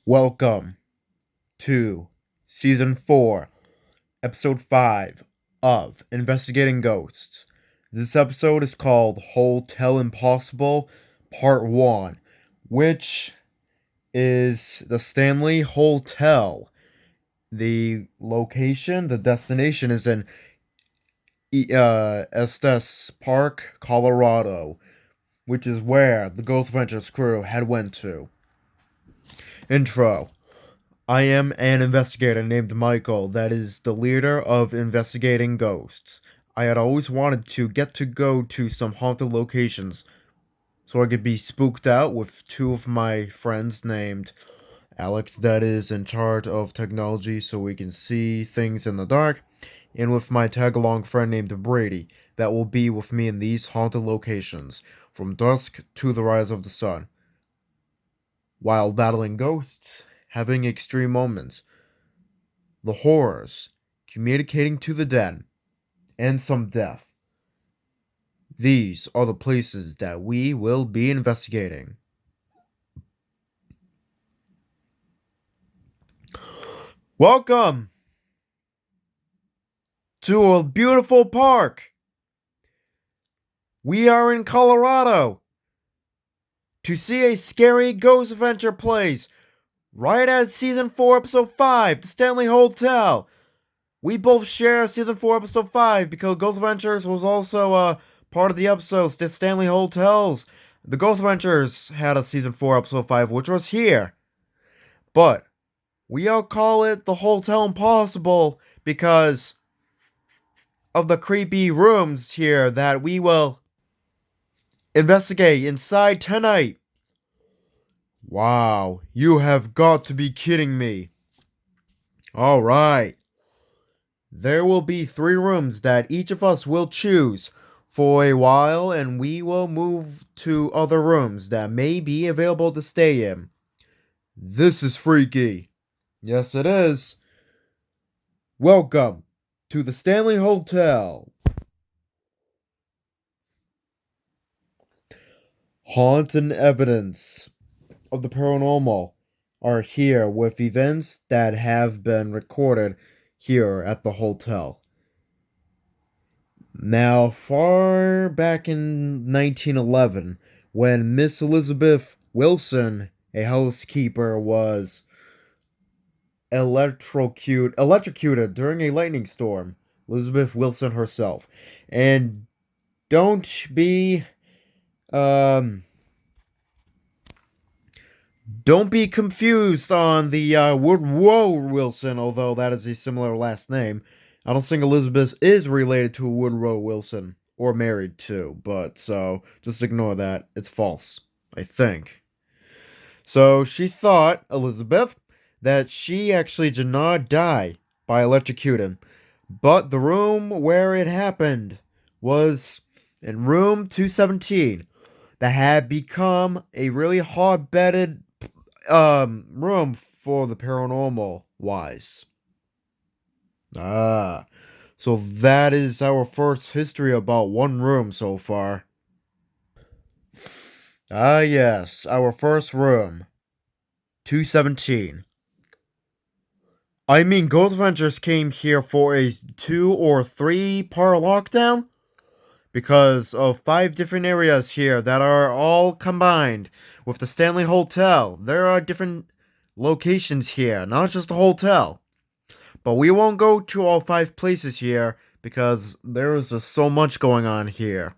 Welcome to Season 4, Episode 5 of Investigating Ghosts. This episode is called Hotel Impossible Part 1, which is the Stanley Hotel. The location, the destination is in Estes Park, Colorado, which is where the Ghost Adventures crew had went to. Intro. I am an investigator named Michael that is the leader of investigating ghosts. I had always wanted to get to go to some haunted locations so I could be spooked out with two of my friends named Alex, that is in charge of technology so we can see things in the dark, and with my tag along friend named Brady that will be with me in these haunted locations from dusk to the rise of the sun. While battling ghosts, having extreme moments, the horrors, communicating to the dead, and some death. These are the places that we will be investigating. Welcome to a beautiful park. We are in Colorado to see a scary ghost adventure place right at Season 4, Episode 5, the Stanley Hotel. We both share Season 4, Episode 5 because Ghost Adventures was also part of the episodes, the Stanley Hotels. The Ghost Adventures had a Season 4, Episode 5, which was here. But we all call it the Hotel Impossible because of the creepy rooms here that we will investigate inside tonight. Wow, you have got to be kidding me. Alright. There will be 3 rooms that each of us will choose for a while, and we will move to other rooms that may be available to stay in. This is freaky. Yes, it is. Welcome to the Stanley Hotel. Haunt and evidence of the paranormal are here with events that have been recorded here at the hotel. Now, far back in 1911, when Miss Elizabeth Wilson, a housekeeper, was electrocuted during a lightning storm, Elizabeth Wilson herself. And don't be um don't be confused on the Woodrow Wilson, although that is a similar last name. I don't think Elizabeth is related to Woodrow Wilson or married to, but so just ignore that. It's false, I think. So she thought, Elizabeth, that she actually did not die by electrocuting, but the room where it happened was in room 217 that had become a really hot-bedded room for the paranormal wise. Ah, so that is our first history about one room so far. Ah, yes, our first room, 217. I mean, Ghost Adventures came here for a 2 or 3 part lockdown because of 5 different areas here that are all combined with the Stanley Hotel. There are different locations here, not just the hotel. But we won't go to all 5 places here because there is just so much going on here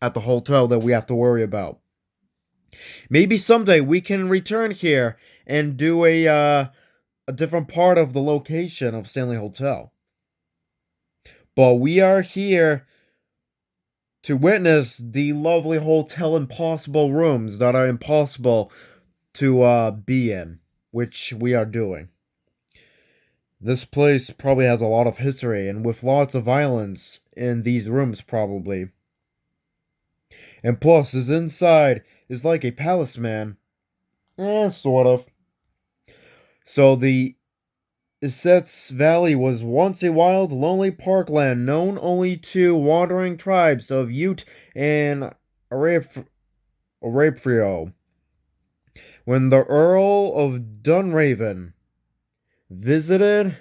at the hotel that we have to worry about. Maybe someday we can return here and do a different part of the location of Stanley Hotel. But we are here to witness the lovely Hotel Impossible rooms that are impossible to be in, which we are doing. This place probably has a lot of history and with lots of violence in these rooms probably. And plus, this inside is like a palace, man. Sort of. So the Essex Valley was once a wild, lonely parkland known only to wandering tribes of Ute and Arabrio. When the Earl of Dunraven visited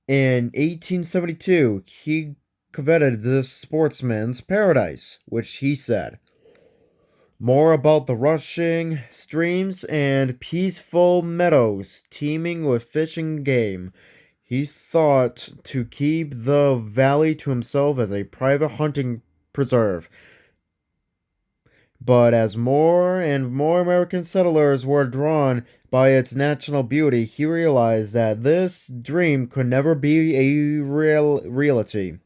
in 1872, he coveted this sportsman's paradise, which he said more about the rushing streams and peaceful meadows teeming with fish and game. He thought to keep the valley to himself as a private hunting preserve. But as more and more American settlers were drawn by its natural beauty, he realized that this dream could never be a reality.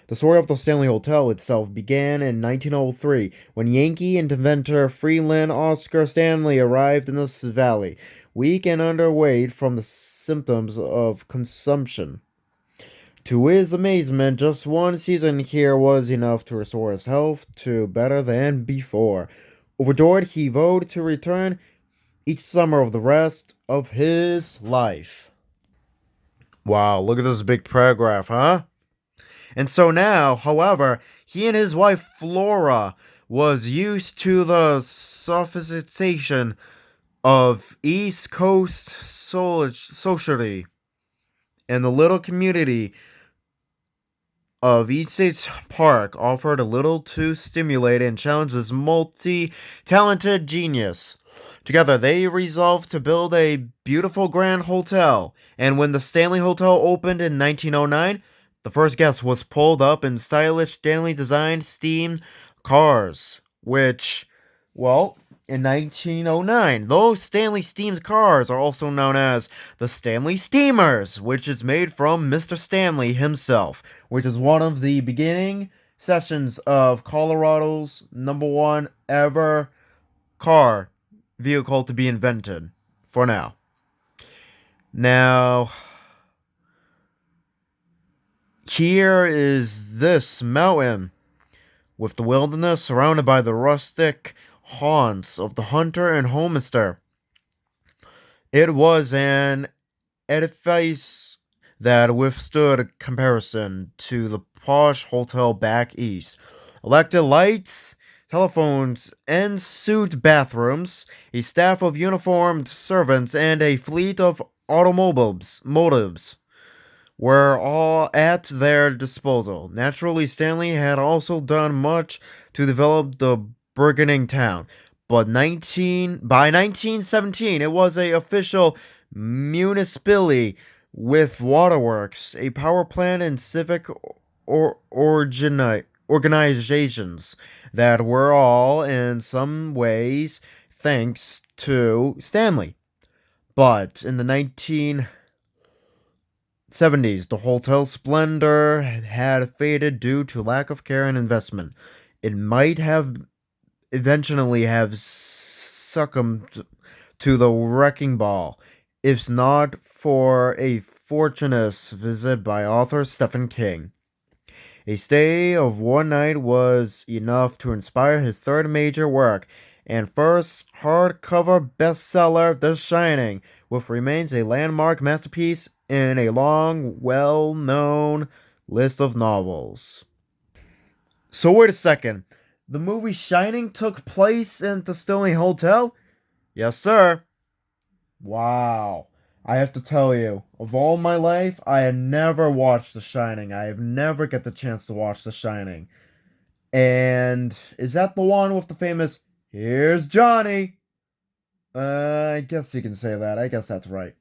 The story of the Stanley Hotel itself began in 1903 when Yankee inventor Freeland Oscar Stanley arrived in this valley, weak and underweight from the symptoms of consumption. To his amazement, just one season here was enough to restore his health to better than before. Overjoyed, he vowed to return each summer of the rest of his life. Wow, look at this big paragraph, huh? And so now, however, he and his wife Flora was used to the sophistication of East Coast society, and the little community of East States Park offered a little to stimulate and challenge this multi-talented genius. Together, they resolved to build a beautiful grand hotel, and when the Stanley Hotel opened in 1909, the first guest was pulled up in stylish Stanley designed steam cars, which, well, in 1909, those Stanley steamed cars are also known as the Stanley Steamers, which is made from Mr. Stanley himself, which is one of the beginning sessions of Colorado's #1 ever car vehicle to be invented for now. Now, here is this mountain with the wilderness surrounded by the rustic haunts of the hunter and homesteader. It was an edifice that withstood comparison to the posh hotel back east. Electric lights, telephones, en-suite bathrooms, a staff of uniformed servants, and a fleet of automobiles were all at their disposal. Naturally, Stanley had also done much to develop the burgeoning town, but by 1917 it was a official municipality with waterworks, a power plant, and civic organizations that were all in some ways thanks to Stanley. But in the 1970s, the hotel's splendor had faded due to lack of care and investment. It might have eventually have succumbed to the wrecking ball, if not for a fortuitous visit by author Stephen King. A stay of one night was enough to inspire his third major work and first hardcover bestseller, The Shining, which remains a landmark masterpiece in a long, well-known list of novels. So wait a second. The movie Shining took place at the Stanley Hotel? Yes, sir. Wow. I have to tell you, of all my life, I had never watched The Shining. I have never get the chance to watch The Shining. And is that the one with the famous "Here's Johnny"? I guess you can say that. I guess that's right.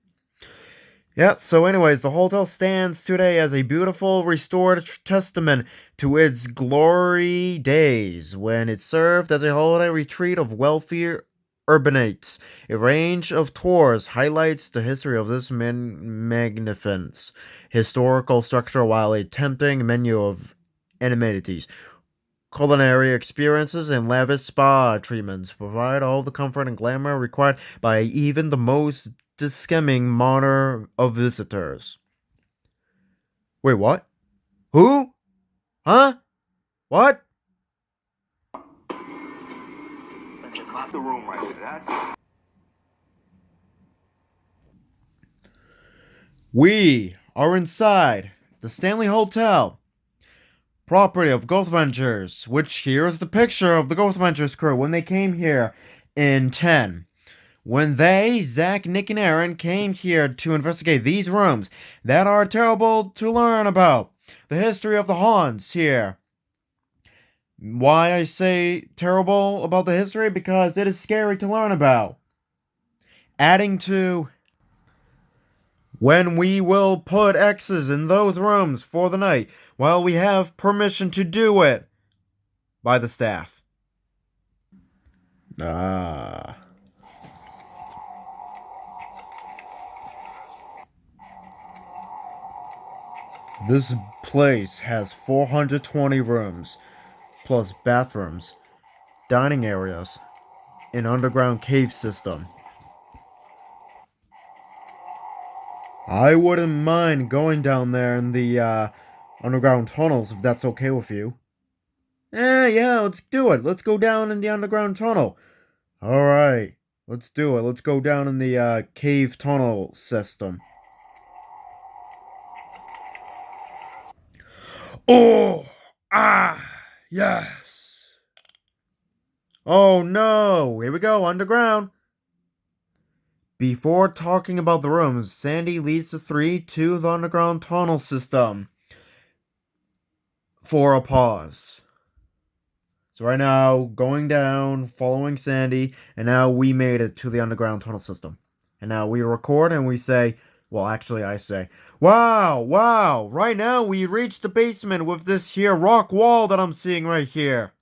Yeah, so anyways, the hotel stands today as a beautiful restored testament to its glory days when it served as a holiday retreat of wealthier urbanites. A range of tours highlights the history of this magnificent historical structure while a tempting menu of amenities, culinary experiences, and lavish spa treatments provide all the comfort and glamour required by even the most discriminating monarch of visitors. Wait, what? Who? Huh? What? The room right there. We are inside the Stanley Hotel, property of Ghost Ventures, which here is the picture of the Ghost Ventures crew when they came here in when they, Zach, Nick, and Aaron, came here to investigate these rooms that are terrible to learn about. The history of the haunts here. Why I say terrible about the history? Because it is scary to learn about. Adding to when we will put X's in those rooms for the night while we have permission to do it by the staff. Ah. This place has 420 rooms, plus bathrooms, dining areas, an underground cave system. I wouldn't mind going down there in the underground tunnels if that's okay with you. Yeah, let's do it. Let's go down in the underground tunnel. Alright, let's do it. Let's go down in the cave tunnel system. Oh! Yes! Oh no! Here we go, underground. Before talking about the rooms, Sandy leads the three to the underground tunnel system for a pause. So right now, going down, following Sandy, and now we made it to the underground tunnel system. And now we record and we say, well, actually I say, wow, right now we reached the basement with this here rock wall that I'm seeing right here.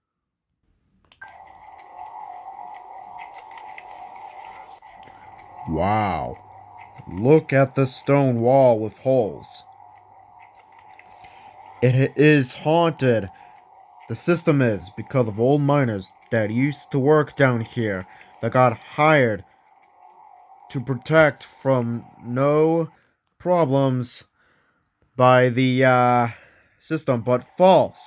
Wow. Look at the stone wall with holes. It is haunted. The system is because of old miners that used to work down here that got hired to protect from no problems by the system, but false.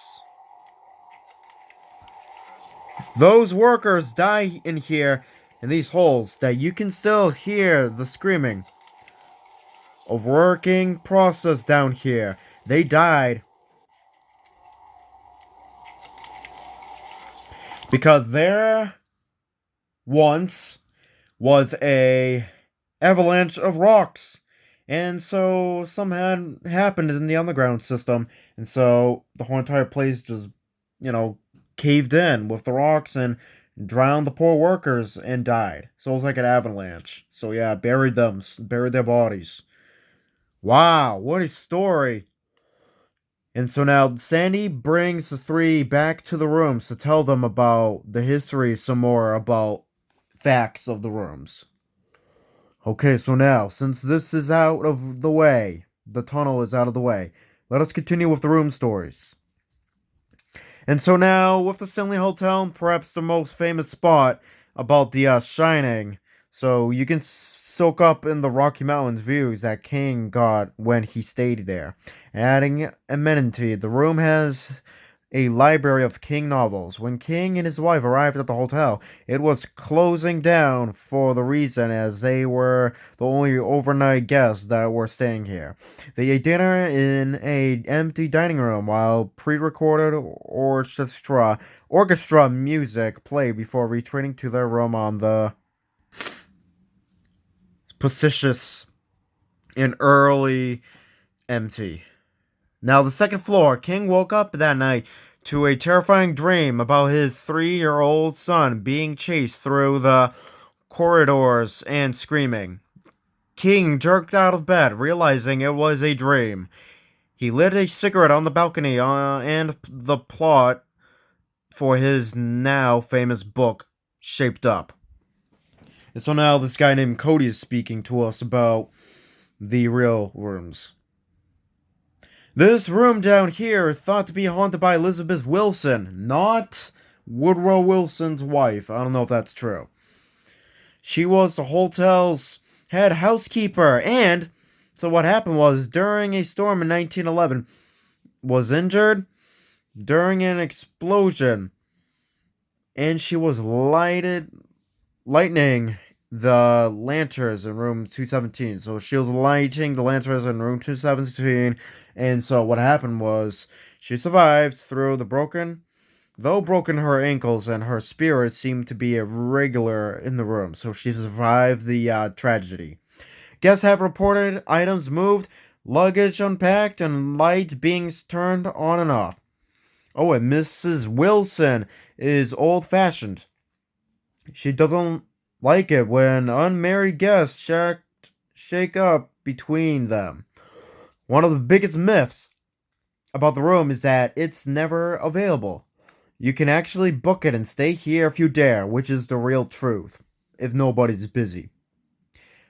Those workers die in here in these holes that you can still hear the screaming of working process down here. They died because there once was a avalanche of rocks, and so something had happened in the underground system, and so the whole entire place just, caved in with the rocks and drowned the poor workers and died. So it was like an avalanche. So yeah, buried their bodies. Wow, what a story. And so now Sandy brings the three back to the rooms to tell them about the history, some more about facts of the rooms. Okay, so now, since this is out of the way, the tunnel is out of the way, let us continue with the room stories. And so now, with the Stanley Hotel, perhaps the most famous spot about the Shining, so you can soak up in the Rocky Mountains views that King got when he stayed there. Adding amenity, the room has a library of King novels. When King and his wife arrived at the hotel, it was closing down for the reason as they were the only overnight guests that were staying here. They ate dinner in an empty dining room while pre-recorded orchestra music played before retreating to their room on the Pacific in early empty. Now, the second floor, King woke up that night to a terrifying dream about his 3-year-old son being chased through the corridors and screaming. King jerked out of bed, realizing it was a dream. He lit a cigarette on the balcony and the plot for his now famous book shaped up. And so now this guy named Cody is speaking to us about the real rooms. This room down here is thought to be haunted by Elizabeth Wilson, not Woodrow Wilson's wife. I don't know if that's true. She was the hotel's head housekeeper, and so what happened was during a storm in 1911, was injured during an explosion, and she was lightning the lanterns in room 217. So she was lighting the lanterns in room 217. And so what happened was she survived through the broken Though broken her ankles and her spirit seemed to be regular in the room, so she survived the tragedy. Guests have reported items moved, luggage unpacked, and lights being turned on and off. Oh, and Mrs. Wilson is old fashioned. She doesn't like it when unmarried guests shake up between them. One of the biggest myths about the room is that it's never available. You can actually book it and stay here if you dare, which is the real truth, if nobody's busy.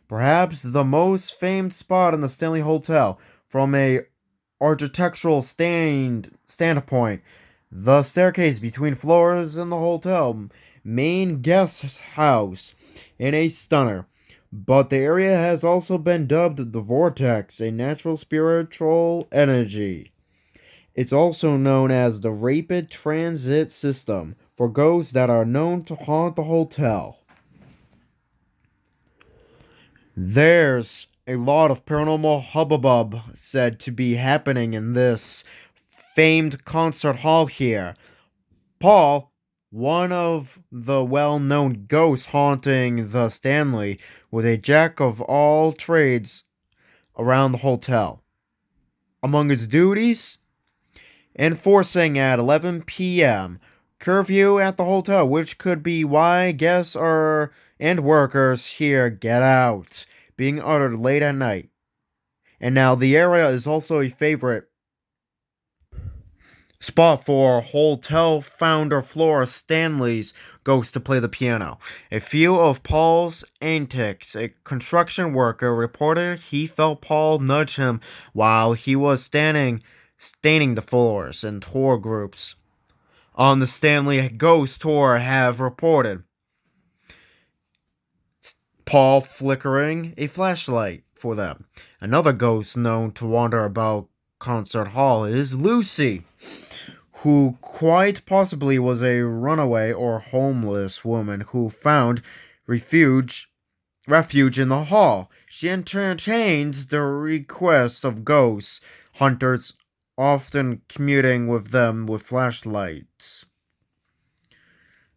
Perhaps the most famed spot in the Stanley Hotel, from a architectural standpoint, the staircase between floors in the hotel main guest house in a stunner. But the area has also been dubbed the Vortex, a natural spiritual energy. It's also known as the Rapid Transit System for ghosts that are known to haunt the hotel. There's a lot of paranormal hubbub said to be happening in this famed concert hall here. Paul, one of the well known ghosts haunting the Stanley, was a jack of all trades around the hotel. Among his duties, enforcing at 11 p.m. curfew at the hotel, which could be why guests are and workers here get out, being uttered late at night. And now the area is also a favorite spot for hotel founder Flora Stanley's ghost to play the piano. A few of Paul's antics. A construction worker reported he felt Paul nudge him while he was staining the floors, and tour groups on the Stanley Ghost Tour have reported Paul flickering a flashlight for them. Another ghost known to wander about Concert Hall is Lucy, who quite possibly was a runaway or homeless woman who found refuge in the hall. She entertains the requests of ghost hunters, often commuting with them with flashlights.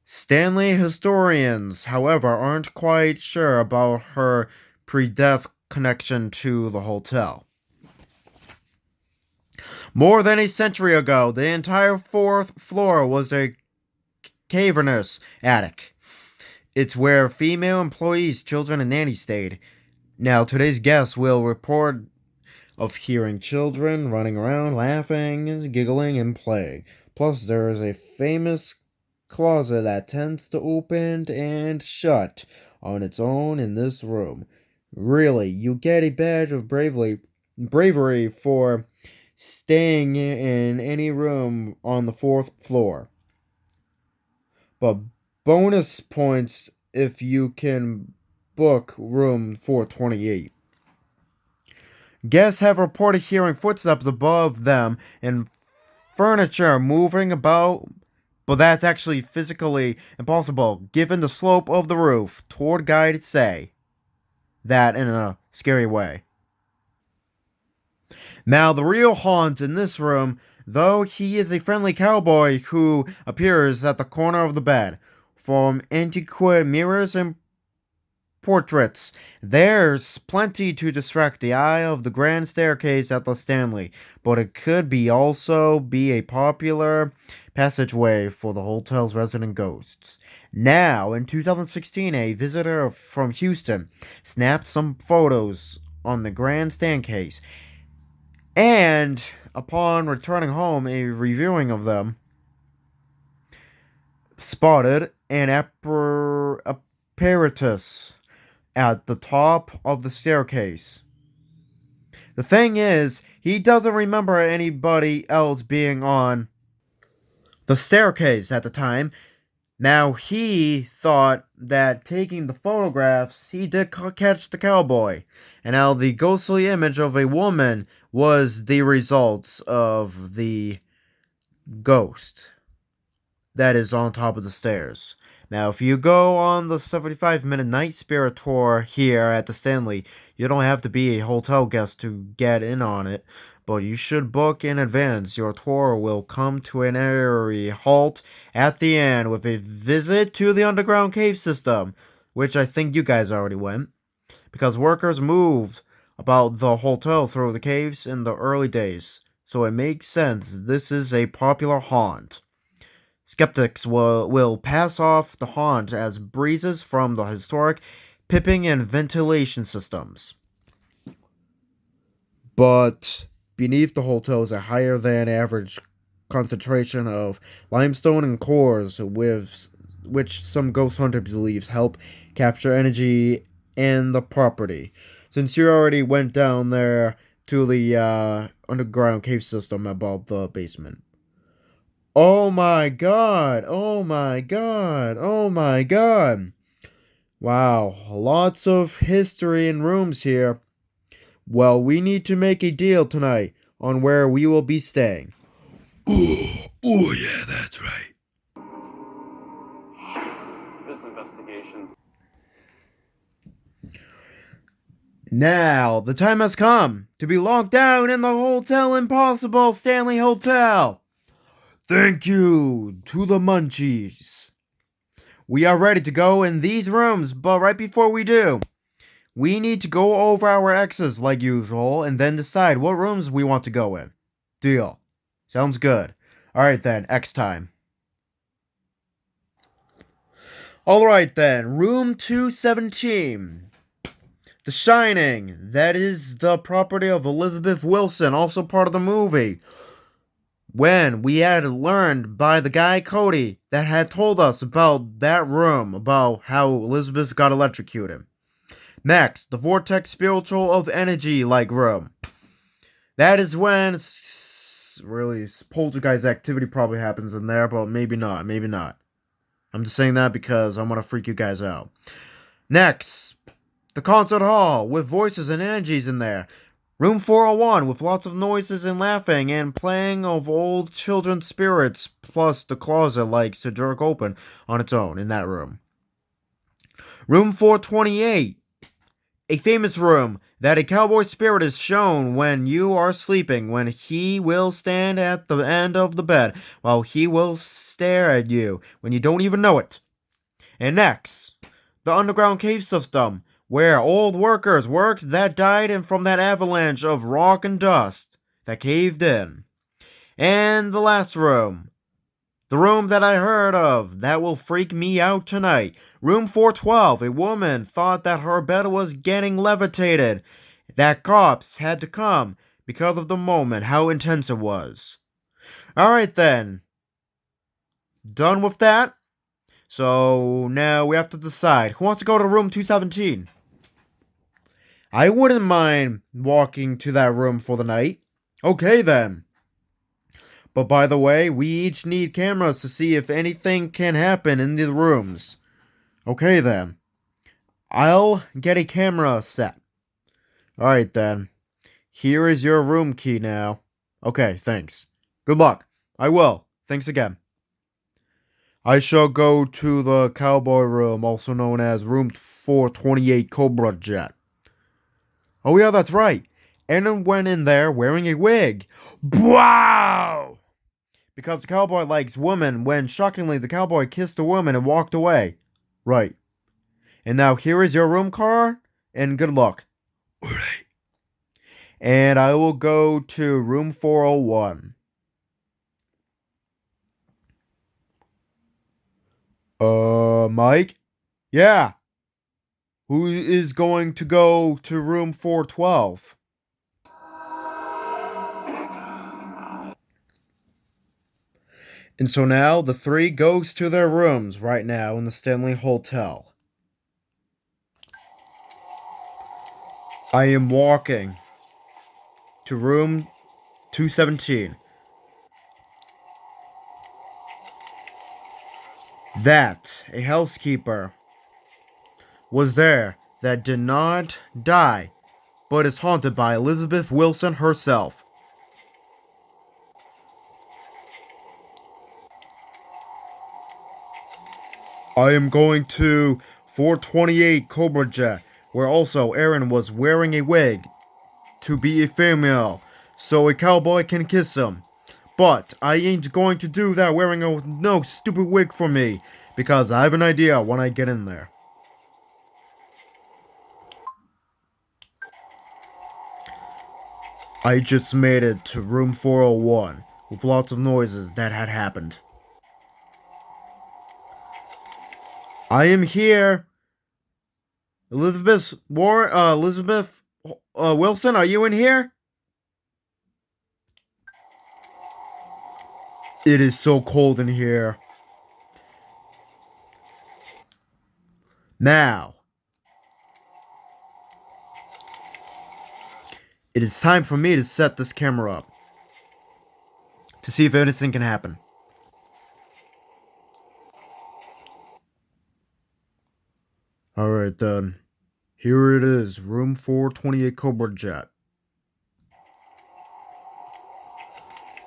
Stanley historians, however, aren't quite sure about her pre-death connection to the hotel. More than a century ago, the entire fourth floor was a cavernous attic. It's where female employees, children, and nannies stayed. Now, today's guests will report of hearing children running around, laughing, giggling, and playing. Plus, there is a famous closet that tends to open and shut on its own in this room. Really, you get a badge of bravery for staying in any room on the fourth floor. But bonus points if you can book room 428. Guests have reported hearing footsteps above them and furniture moving about, but that's actually physically impossible given the slope of the roof. Tour guides say that in a scary way. Now, the real haunt in this room, though, he is a friendly cowboy who appears at the corner of the bed. From antiquated mirrors and portraits, there's plenty to distract the eye of the grand staircase at the Stanley, but it could also be a popular passageway for the hotel's resident ghosts. Now, in 2016, a visitor from Houston snapped some photos on the grand staircase, and upon returning home, a reviewing of them spotted an apparatus at the top of the staircase. The thing is, he doesn't remember anybody else being on the staircase at the time. Now, he thought that taking the photographs, he did catch the cowboy. And now the ghostly image of a woman was the results of the ghost that is on top of the stairs. Now, if you go on the 75-minute night spirit tour here at the Stanley, you don't have to be a hotel guest to get in on it. but you should book in advance. Your tour will come to an airy halt at the end with a visit to the underground cave system, which I think you guys already went, because workers moved about the hotel through the caves in the early days, so it makes sense this is a popular haunt. Skeptics will pass off the haunt as breezes from the historic piping and ventilation systems. But beneath the hotel is a higher than average concentration of limestone and cores, with which some ghost hunter believes help capture energy in the property. Since you already went down there to the underground cave system about the basement. Oh my god! Oh my god! Oh my god! Wow, lots of history and rooms here. Well, we need to make a deal tonight on where we will be staying. Oh yeah, that's right. This investigation. Now, the time has come to be locked down in the Hotel Impossible Stanley Hotel. Thank you to the Munchies. We are ready to go in these rooms, but right before we do, we need to go over our X's like usual and then decide what rooms we want to go in. Deal. Sounds good. Alright then, X time. Alright then, room 217. The Shining. That is the property of Elizabeth Wilson, also part of the movie. When we had learned by the guy Cody that had told us about that room, about how Elizabeth got electrocuted. Next, the Vortex Spiritual of Energy like room. That is when really poltergeist activity probably happens in there, but maybe not, maybe not. I'm just saying that because I want to freak you guys out. Next, the concert hall with voices and energies in there. Room 401 with lots of noises and laughing and playing of old children's spirits, plus the closet likes to jerk open on its own in that room. Room 428, a famous room that a cowboy spirit is shown when you are sleeping, when he will stand at the end of the bed while he will stare at you when you don't even know it. And next, the underground cave system, where old workers worked that died and from that avalanche of rock and dust that caved in. And the last room. The room that I heard of that will freak me out tonight. Room 412. A woman thought that her bed was getting levitated. That cops had to come because of the moment, how intense it was. Alright then. Done with that? So now we have to decide. Who wants to go to room 217? I wouldn't mind walking to that room for the night. Okay then. But by the way, we each need cameras to see if anything can happen in the rooms. Okay then. I'll get a camera set. Alright then. Here is your room key now. Okay, thanks. Good luck. I will. Thanks again. I shall go to the cowboy room, also known as room 428 Cobra Jet. Oh yeah, that's right. Aaron went in there wearing a wig. Wow! Because the cowboy likes women when, shockingly, the cowboy kissed a woman and walked away. Right. And now here is your room card, and good luck. Alright. And I will go to room 401. Mike? Yeah. Who is going to go to room 412? And so now the three goes to their rooms right now in the Stanley Hotel. I am walking to room 217. That a housekeeper was there that did not die, but is haunted by Elizabeth Wilson herself. I am going to 428 Cobra Jet, where also Aaron was wearing a wig to be a female. so a cowboy can kiss him. But I ain't going to do that wearing no stupid wig for me, because I have an idea when I get in there. I just made it to room 401 with lots of noises that had happened. I am here. Elizabeth Wilson, are you in here? It is so cold in here. Now, it is time for me to set this camera up to see if anything can happen. Alright then. Here it is, room 428 Cobra Jet.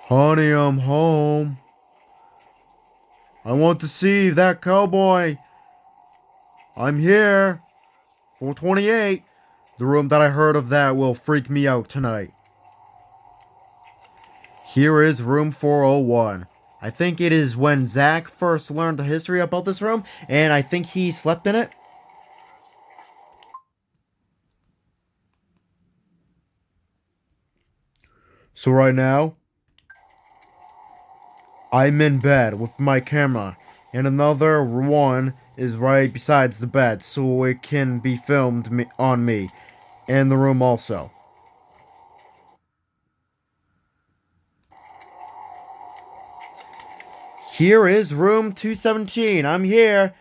Honey, I'm home. I want to see that cowboy. I'm here. 428. The room that I heard of that will freak me out tonight. Here is room 401. I think it is when Zach first learned the history about this room, and I think he slept in it. So right now, I'm in bed with my camera, and another one is right besides the bed, so it can be filmed on me, and the room also. Here is room 217. I'm here.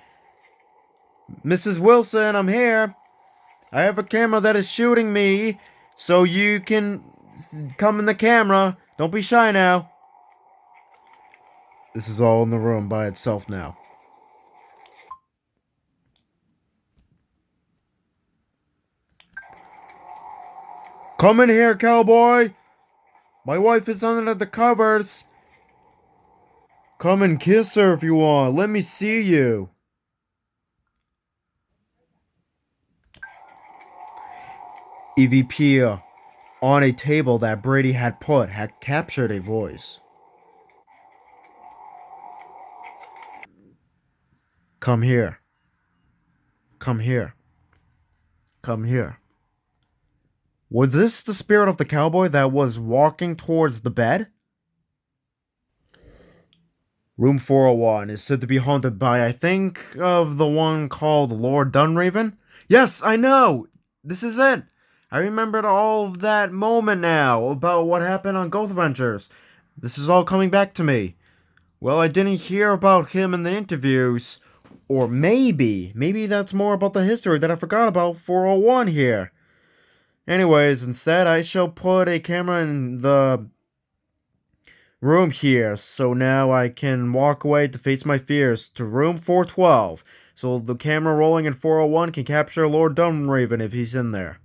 Mrs. Wilson, I'm here. I have a camera that is shooting me, so you can come in the camera. Don't be shy now. This is all in the room by itself now. Come in here, cowboy. My wife is under the covers. Come and kiss her if you want. Let me see you. EVP on a table that Brady had put had captured a voice. Come here. Come here. Come here. Was this the spirit of the cowboy that was walking towards the bed? Room 401 is said to be haunted by, I think, of the one called Lord Dunraven? Yes, I know! This is it! I remembered all of that moment now about what happened on Ghost Adventures. This is all coming back to me. Well, I didn't hear about him in the interviews. Or maybe that's more about the history that I forgot about 401 here. Anyways, instead, I shall put a camera in the room here, so now I can walk away to face my fears to room 412, so the camera rolling in 401 can capture Lord Dunraven if he's in there.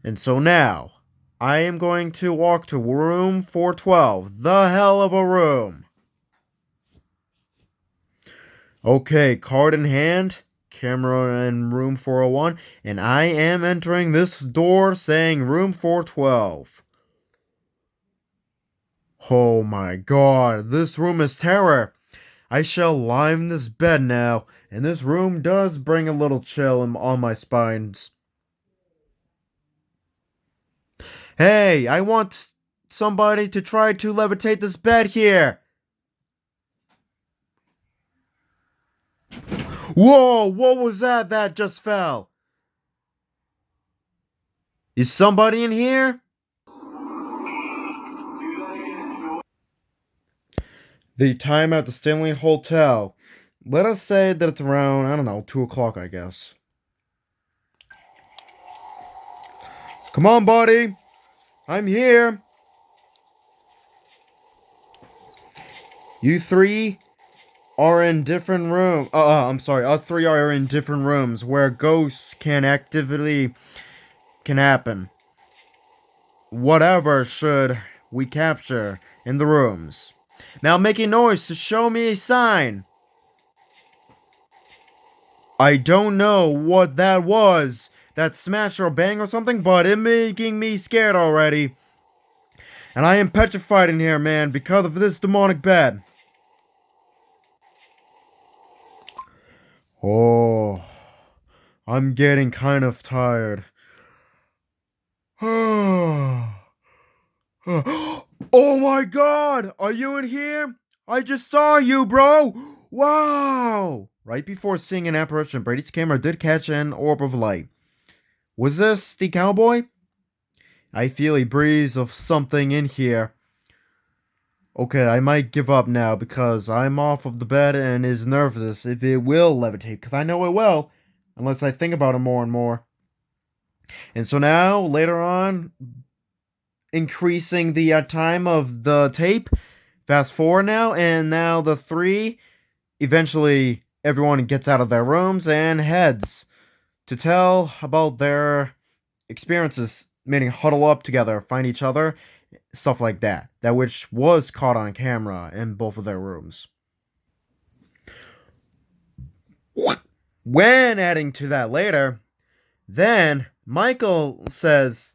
And so now, I am going to walk to room 412, the hell of a room. Okay, card in hand, camera in room 401, and I am entering this door saying room 412. Oh my god, this room is terror. I shall lie in this bed now, and this room does bring a little chill on my spines. Hey, I want somebody to try to levitate this bed here. Whoa, what was that just fell? Is somebody in here? The time at the Stanley Hotel. Let us say that it's around, I don't know, 2 o'clock, I guess. Come on, buddy. I'm here. You three are in different rooms. Us three are in different rooms where ghosts can happen. Whatever should we capture in the rooms. Now make a noise to show me a sign. I don't know what that was. That smash or bang or something, but it making me scared already. And I am petrified in here, man, because of this demonic bed. Oh, I'm getting kind of tired. Oh my god! Are you in here? I just saw you, bro! Wow! Right before seeing an apparition, Brady's camera did catch an orb of light. Was this the cowboy? I feel a breeze of something in here. Okay, I might give up now because I'm off of the bed and is nervous if it will levitate, because I know it will, unless I think about it more and more. And so now, later on, increasing the time of the tape, fast forward now, and now the three, eventually everyone gets out of their rooms and heads to tell about their experiences, meaning huddle up together, find each other, stuff like that. That which was caught on camera in both of their rooms. When adding to that later, then Michael says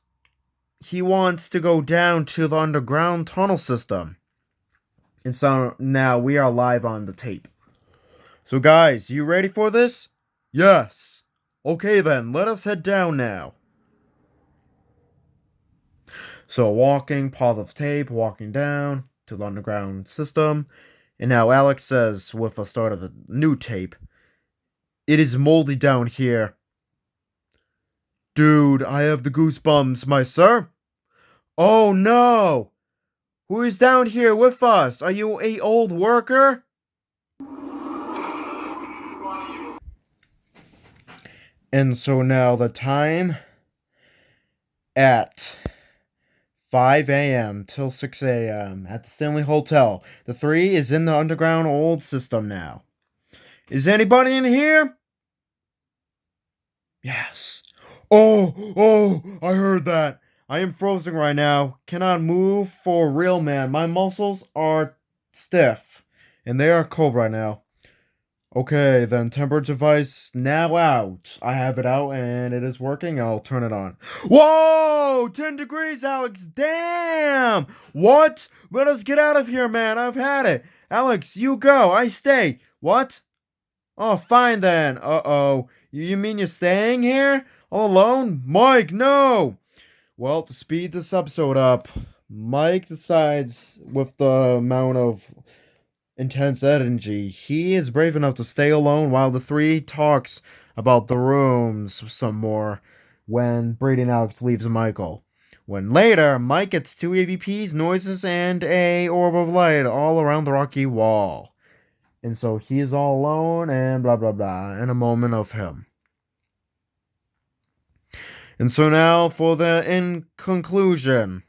he wants to go down to the underground tunnel system. And so now we are live on the tape. So guys, you ready for this? Yes. Okay then, let us head down now. So walking, pause of tape, walking down to the underground system. And now Alex says, with the start of the new tape, "It is moldy down here." "Dude, I have the goosebumps, my sir." "Oh no! Who is down here with us? Are you a old worker?" And so now the time at 5 a.m. till 6 a.m. at the Stanley Hotel. The three is in the underground old system now. "Is anybody in here?" "Yes." Oh, I heard that. I am frozen right now. Cannot move for real, man. My muscles are stiff. And they are cold right now. Okay, then temperature device now out. I have it out and it is working. I'll turn it on. Whoa! 10 degrees, Alex. Damn! What? Let us get out of here, man. I've had it. Alex, you go. I stay. What? Oh, fine then. Uh-oh. You mean you're staying here? All alone? Mike, no! Well, to speed this episode up, Mike decides with the amount of intense energy, he is brave enough to stay alone while the three talks about the rooms some more when Brady and Alex leaves Michael. When later, Mike gets 2 AVPs, noises, and a orb of light all around the rocky wall. And so he is all alone and blah blah blah in a moment of him. And so now for the in conclusion.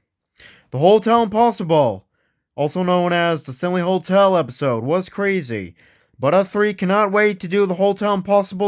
The Hotel Impossible, also known as the Stanley Hotel episode, was crazy, but us three cannot wait to do the Hotel Impossible